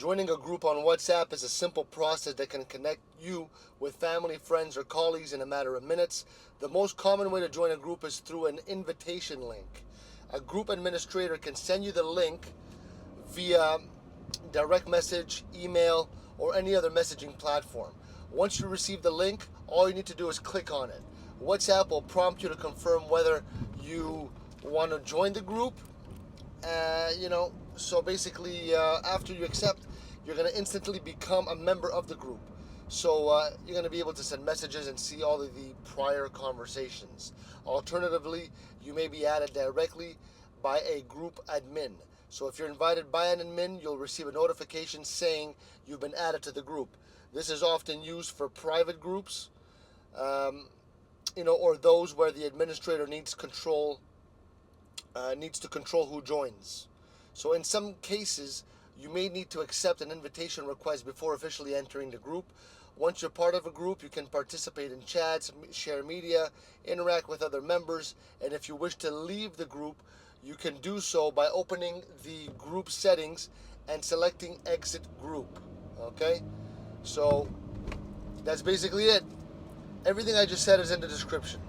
Joining a group on WhatsApp is a simple process that can connect you with family, friends, or colleagues in a matter of minutes. The most common way to join a group is through an invitation link. A group administrator can send you the link via direct message, email, or any other messaging platform. Once you receive the link, all you need to do is click on it. WhatsApp will prompt you to confirm whether you want to join the group. So basically, after you accept, you're going to instantly become a member of the group. So you're going to be able to send messages and see all of the prior conversations. Alternatively, you may be added directly by a group admin. So if you're invited by an admin, you'll receive a notification saying you've been added to the group. This is often used for private groups, um, or those where the administrator needs to control who joins. So in some cases, you may need to accept an invitation request before officially entering the group. Once you're part of a group, you can participate in chats, share media, interact with other members, and if you wish to leave the group, you can do so by opening the group settings and selecting exit group. Okay? So that's basically it. Everything I just said is in the description.